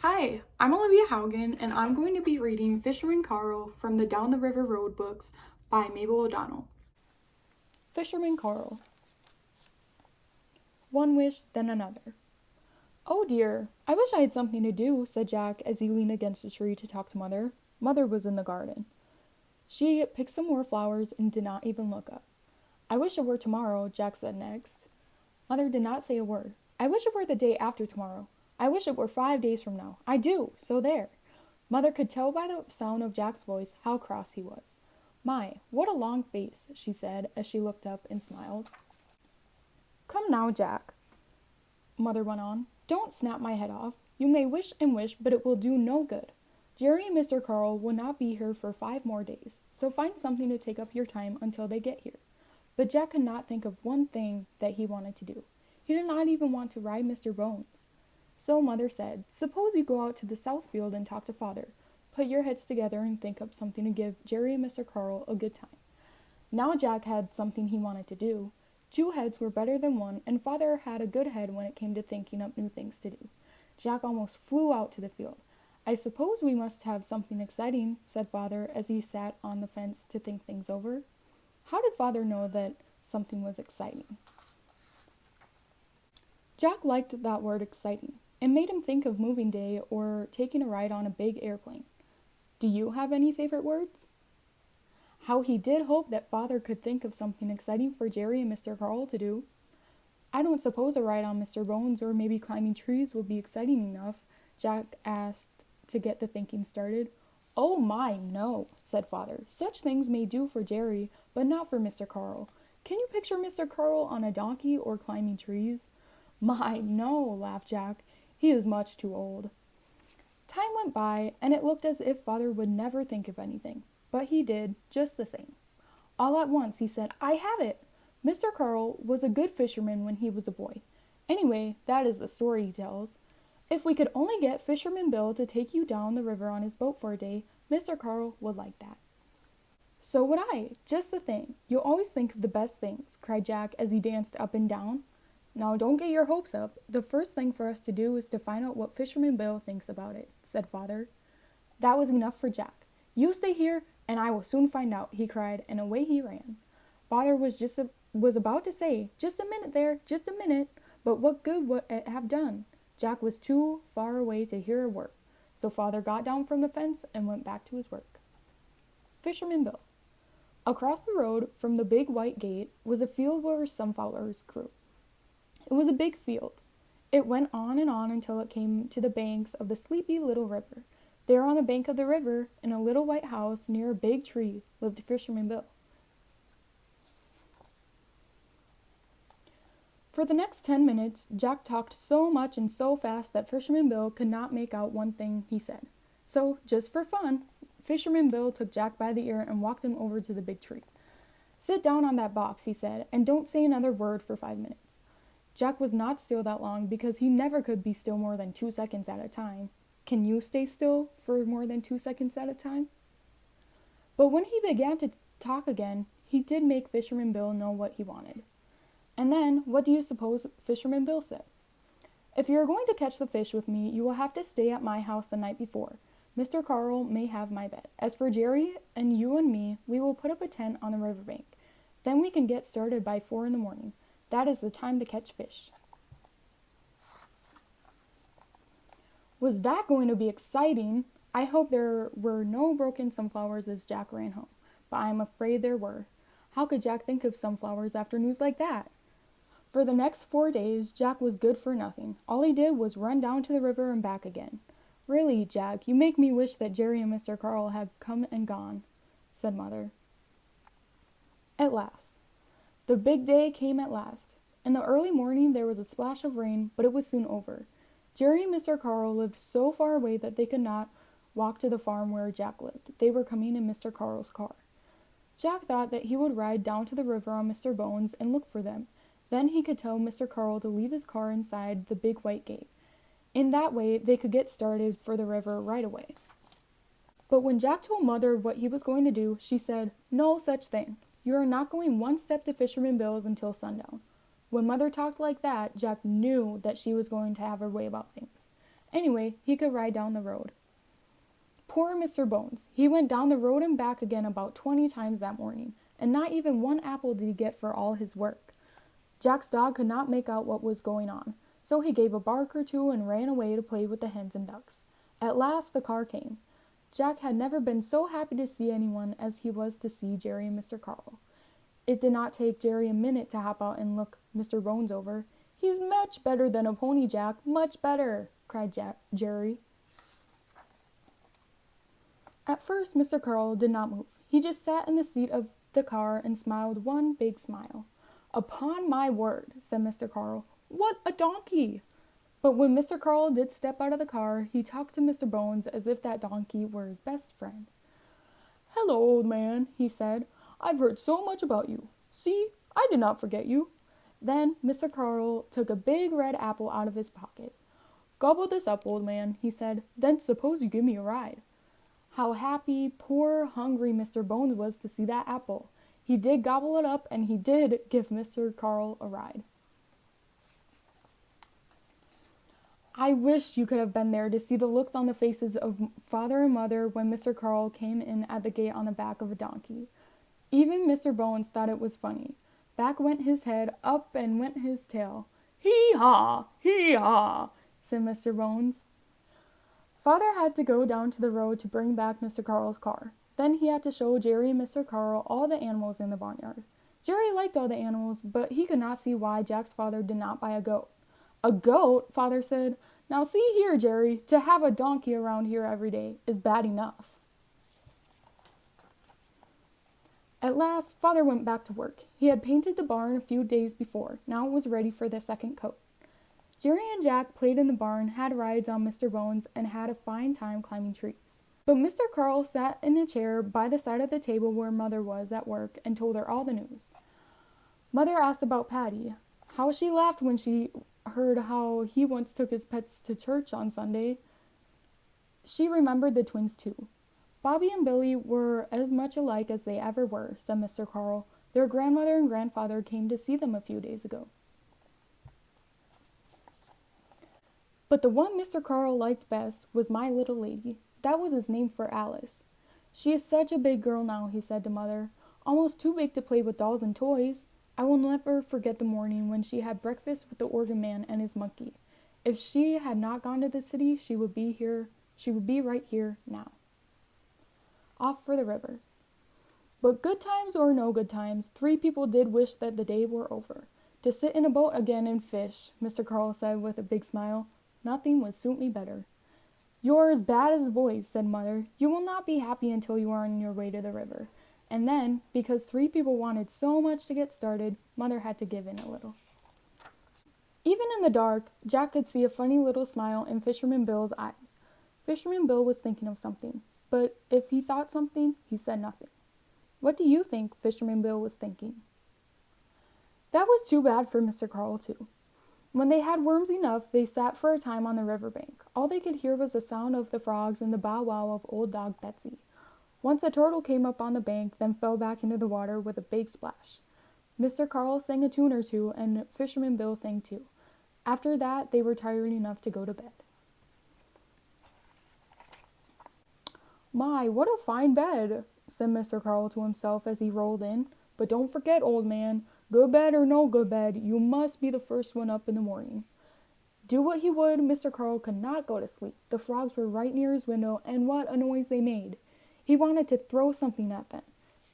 Hi, I'm Olivia Haugen, and I'm going to be reading Fisherman Carl from the Down the River Road books by Mabel O'Donnell. Fisherman Carl. One wish, then another. Oh dear, I wish I had something to do, said Jack as he leaned against a tree to talk to Mother. Mother was in the garden. She picked some more flowers and did not even look up. I wish it were tomorrow, Jack said next. Mother did not say a word. I wish it were the day after tomorrow. I wish it were 5 days from now. I do, so there. Mother could tell by the sound of Jack's voice how cross he was. My, what a long face, she said as she looked up and smiled. Come now, Jack, Mother went on. Don't snap my head off. You may wish and wish, but it will do no good. Jerry and Mr. Carl will not be here for 5 more days, so find something to take up your time until they get here. But Jack could not think of one thing that he wanted to do. He did not even want to ride Mr. Bones. So Mother said, suppose you go out to the south field and talk to Father. Put your heads together and think up something to give Jerry and Mr. Carl a good time. Now Jack had something he wanted to do. 2 heads were better than 1, and Father had a good head when it came to thinking up new things to do. Jack almost flew out to the field. I suppose we must have something exciting, said Father as he sat on the fence to think things over. How did Father know that something was exciting? Jack liked that word exciting. It made him think of moving day or taking a ride on a big airplane. Do you have any favorite words? How he did hope that Father could think of something exciting for Jerry and Mr. Carl to do. I don't suppose a ride on Mr. Bones or maybe climbing trees would be exciting enough, Jack asked to get the thinking started. Oh my, no, said Father. Such things may do for Jerry, but not for Mr. Carl. Can you picture Mr. Carl on a donkey or climbing trees? My, no, laughed Jack. He is much too old. Time went by, and it looked as if Father would never think of anything. But he did, just the same. All at once he said, I have it! Mr. Carl was a good fisherman when he was a boy. Anyway, that is the story he tells. If we could only get Fisherman Bill to take you down the river on his boat for a day, Mr. Carl would like that. So would I. Just the thing. You always think of the best things, cried Jack as he danced up and down. Now don't get your hopes up. The first thing for us to do is to find out what Fisherman Bill thinks about it, said Father. That was enough for Jack. You stay here, and I will soon find out, he cried, and away he ran. Father was about to say, just a minute there, just a minute, but what good would it have done? Jack was too far away to hear a word, so Father got down from the fence and went back to his work. Fisherman Bill. Across the road from the big white gate was a field where sunflowers grew. It was a big field. It went on and on until it came to the banks of the sleepy little river. There on the bank of the river, in a little white house near a big tree, lived Fisherman Bill. For the next 10 minutes, Jack talked so much and so fast that Fisherman Bill could not make out one thing he said. So, just for fun, Fisherman Bill took Jack by the ear and walked him over to the big tree. Sit down on that box, he said, and don't say another word for 5 minutes. Jack was not still that long because he never could be still more than 2 seconds at a time. Can you stay still for more than 2 seconds at a time? But when he began to talk again, he did make Fisherman Bill know what he wanted. And then, what do you suppose Fisherman Bill said? If you are going to catch the fish with me, you will have to stay at my house the night before. Mr. Carl may have my bed. As for Jerry and you and me, we will put up a tent on the riverbank. Then we can get started by 4 in the morning. That is the time to catch fish. Was that going to be exciting? I hope there were no broken sunflowers as Jack ran home, but I am afraid there were. How could Jack think of sunflowers after news like that? For the next 4 days, Jack was good for nothing. All he did was run down to the river and back again. Really, Jack, you make me wish that Jerry and Mr. Carl had come and gone, said Mother. At last. The big day came at last. In the early morning there was a splash of rain, but it was soon over. Jerry and Mr. Carl lived so far away that they could not walk to the farm where Jack lived. They were coming in Mr. Carl's car. Jack thought that he would ride down to the river on Mr. Bones and look for them. Then he could tell Mr. Carl to leave his car inside the big white gate. In that way, they could get started for the river right away. But when Jack told Mother what he was going to do, she said, "No such thing. You are not going one step to Fisherman Bill's until sundown." When Mother talked like that, Jack knew that she was going to have her way about things. Anyway, he could ride down the road. Poor Mr. Bones. He went down the road and back again about 20 times that morning, and not even one apple did he get for all his work. Jack's dog could not make out what was going on, so he gave a bark or two and ran away to play with the hens and ducks. At last the car came. Jack had never been so happy to see anyone as he was to see Jerry and Mr. Carl. It did not take Jerry a minute to hop out and look Mr. Bones over. "He's much better than a pony, Jack, much better," cried Jerry. At first, Mr. Carl did not move. He just sat in the seat of the car and smiled one big smile. "Upon my word," said Mr. Carl, "what a donkey!" But when Mr. Carl did step out of the car, he talked to Mr. Bones as if that donkey were his best friend. "Hello, old man," he said. "I've heard so much about you. See, I did not forget you." Then Mr. Carl took a big red apple out of his pocket. "Gobble this up, old man," he said. "Then suppose you give me a ride." How happy poor, hungry Mr. Bones was to see that apple. He did gobble it up, and he did give Mr. Carl a ride. I wish you could have been there to see the looks on the faces of father and mother when Mr. Carl came in at the gate on the back of a donkey. Even Mr. Bones thought it was funny. Back went his head, up and went his tail. "Hee-haw! Hee-haw!" said Mr. Bones. Father had to go down to the road to bring back Mr. Carl's car. Then he had to show Jerry and Mr. Carl all the animals in the barnyard. Jerry liked all the animals, but he could not see why Jack's father did not buy a goat. "A goat?" Father said. "Now see here, Jerry, to have a donkey around here every day is bad enough." At last, Father went back to work. He had painted the barn a few days before. Now it was ready for the second coat. Jerry and Jack played in the barn, had rides on Mr. Bones, and had a fine time climbing trees. But Mr. Carl sat in a chair by the side of the table where Mother was at work and told her all the news. Mother asked about Patty. How she laughed when she heard how he once took his pets to church on Sunday. She remembered the twins too. "Bobby and Billy were as much alike as they ever were," said Mr. Carl. "Their grandmother and grandfather came to see them a few days ago." But the one Mr. Carl liked best was my little lady. That was his name for Alice. "She is such a big girl now," he said to Mother, "almost too big to play with dolls and toys. I will never forget the morning when she had breakfast with the organ man and his monkey. If she had not gone to the city, she would be right here now." Off for the river. But good times or no good times, 3 people did wish that the day were over. "To sit in a boat again and fish," Mr. Carl said with a big smile. "Nothing would suit me better." "You're as bad as the boys," said Mother. "You will not be happy until you are on your way to the river." And then, because 3 people wanted so much to get started, Mother had to give in a little. Even in the dark, Jack could see a funny little smile in Fisherman Bill's eyes. Fisherman Bill was thinking of something, but if he thought something, he said nothing. What do you think Fisherman Bill was thinking? That was too bad for Mr. Carl, too. When they had worms enough, they sat for a time on the riverbank. All they could hear was the sound of the frogs and the bow-wow of old dog Betsy. Once a turtle came up on the bank, then fell back into the water with a big splash. Mr. Carl sang a tune or two, and Fisherman Bill sang too. After that, they were tired enough to go to bed. "My, what a fine bed," said Mr. Carl to himself as he rolled in. "But don't forget, old man, good bed or no good bed, you must be the first one up in the morning." Do what he would, Mr. Carl could not go to sleep. The frogs were right near his window, and what a noise they made. He wanted to throw something at them.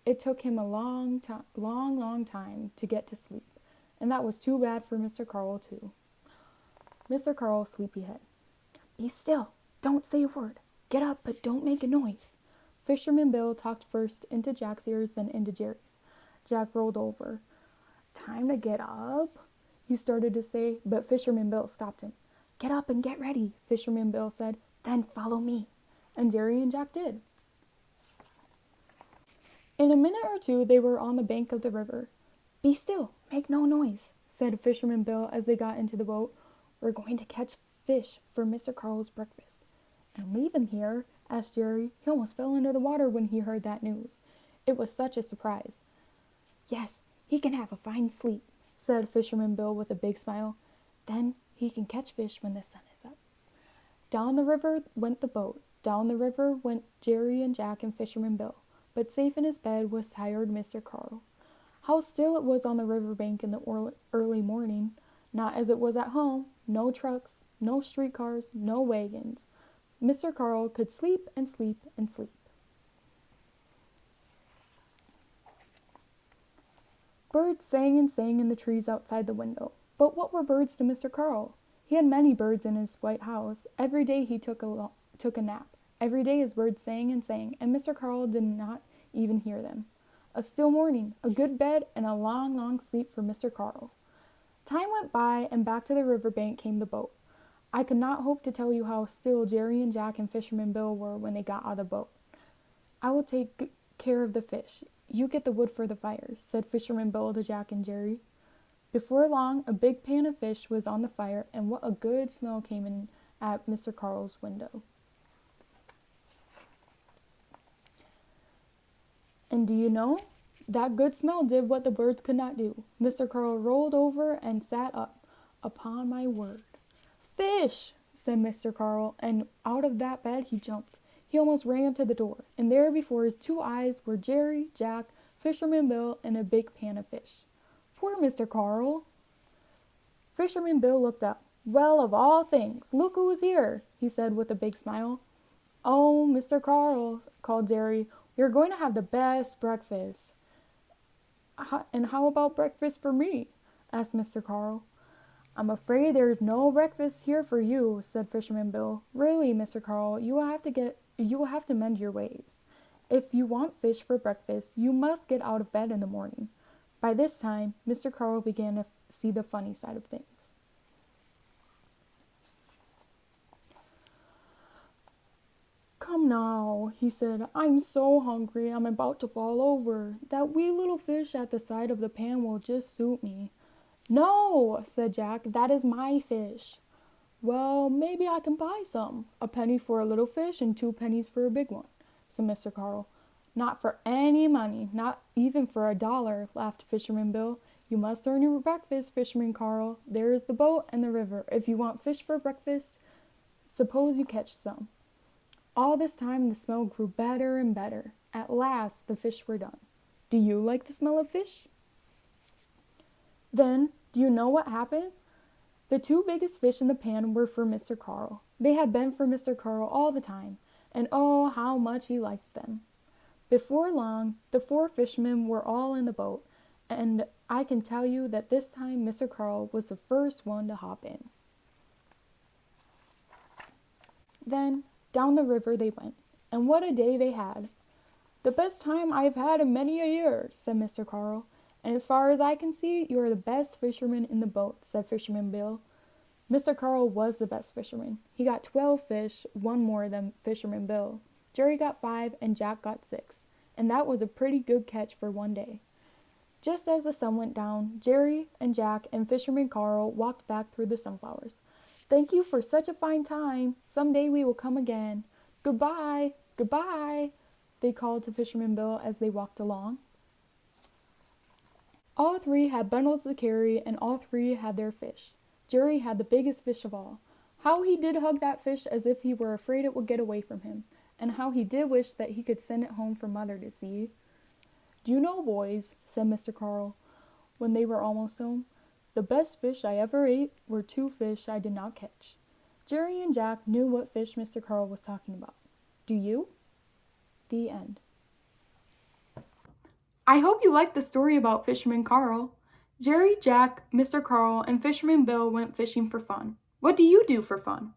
It took him a long time to get to sleep, and that was too bad for Mr. Carl, too. Mr. Carl, sleepyhead. "Be still. Don't say a word. Get up, but don't make a noise." Fisherman Bill talked first into Jack's ears, then into Jerry's. Jack rolled over. "Time to get up," he started to say, but Fisherman Bill stopped him. "Get up and get ready," Fisherman Bill said. "Then follow me." And Jerry and Jack did. In a minute or two, they were on the bank of the river. "Be still, make no noise," said Fisherman Bill as they got into the boat. "We're going to catch fish for Mr. Carl's breakfast." "And leave him here?" asked Jerry. He almost fell into the water when he heard that news. It was such a surprise. "Yes, he can have a fine sleep," said Fisherman Bill with a big smile. "Then he can catch fish when the sun is up." Down the river went the boat. Down the river went Jerry and Jack and Fisherman Bill. But safe in his bed was tired Mr. Carl. How still it was on the riverbank in the early morning. Not as it was at home. No trucks, no streetcars, no wagons. Mr. Carl could sleep and sleep and sleep. Birds sang and sang in the trees outside the window. But what were birds to Mr. Carl? He had many birds in his white house. Every day he took a nap. Every day his birds sang and sang, and Mr. Carl did not even hear them. A still morning, a good bed, and a long, long sleep for Mr. Carl. Time went by, and back to the riverbank came the boat. I could not hope to tell you how still Jerry and Jack and Fisherman Bill were when they got out of the boat. I will take care of the fish. You get the wood for the fire, said Fisherman Bill to Jack and Jerry. Before long, a big pan of fish was on the fire, and what a good smell came in at Mr. Carl's window. And do you know? That good smell did what the birds could not do. Mr. Carl rolled over and sat up. Upon my word. Fish, said Mr. Carl, and out of that bed he jumped. He almost ran to the door, and there before his 2 eyes were Jerry, Jack, Fisherman Bill, and a big pan of fish. Poor Mr. Carl. Fisherman Bill looked up. Well, of all things, look who's here, he said with a big smile. Oh, Mr. Carl, called Jerry, we are going to have the best breakfast. And how about breakfast for me? Asked Mr. Carl. I'm afraid there is no breakfast here for you, said Fisherman Bill. Really, Mr. Carl, you will have to mend your ways. If you want fish for breakfast, you must get out of bed in the morning. By this time, Mr. Carl began to see the funny side of things. Come now, he said, I'm so hungry I'm about to fall over. That wee little fish at the side of the pan will just suit me. No, said Jack, that is my fish. Well, maybe I can buy some. A penny for a little fish and 2 pennies for a big one, said Mr. Carl. Not for any money, not even for $1, laughed Fisherman Bill. You must earn your breakfast, Fisherman Carl. There is the boat and the river. If you want fish for breakfast, suppose you catch some. All this time the smell grew better and better. At last the fish were done. Do you like the smell of fish? Then, do you know what happened? The 2 biggest fish in the pan were for Mr. Carl. They had been for Mr. Carl all the time, and oh, how much he liked them. Before long, the 4 fishermen were all in the boat, and I can tell you that this time Mr. Carl was the first one to hop in. Then, down the river they went, and what a day they had. The best time I have had in many a year, said Mr. Carl. And as far as I can see, you are the best fisherman in the boat, said Fisherman Bill. Mr. Carl was the best fisherman. He got 12 fish, 1 more than Fisherman Bill. Jerry got 5 and Jack got 6, and that was a pretty good catch for one day. Just as the sun went down, Jerry and Jack and Fisherman Carl walked back through the sunflowers. Thank you for such a fine time. Some day we will come again. Goodbye, goodbye, they called to Fisherman Bill as they walked along. All 3 had bundles to carry, and all 3 had their fish. Jerry had the biggest fish of all. How he did hug that fish as if he were afraid it would get away from him, and how he did wish that he could send it home for Mother to see. Do you know, boys, said Mr. Carl, when they were almost home, the best fish I ever ate were 2 fish I did not catch. Jerry and Jack knew what fish Mr. Carl was talking about. Do you? The end. I hope you liked the story about Fisherman Carl. Jerry, Jack, Mr. Carl, and Fisherman Bill went fishing for fun. What do you do for fun?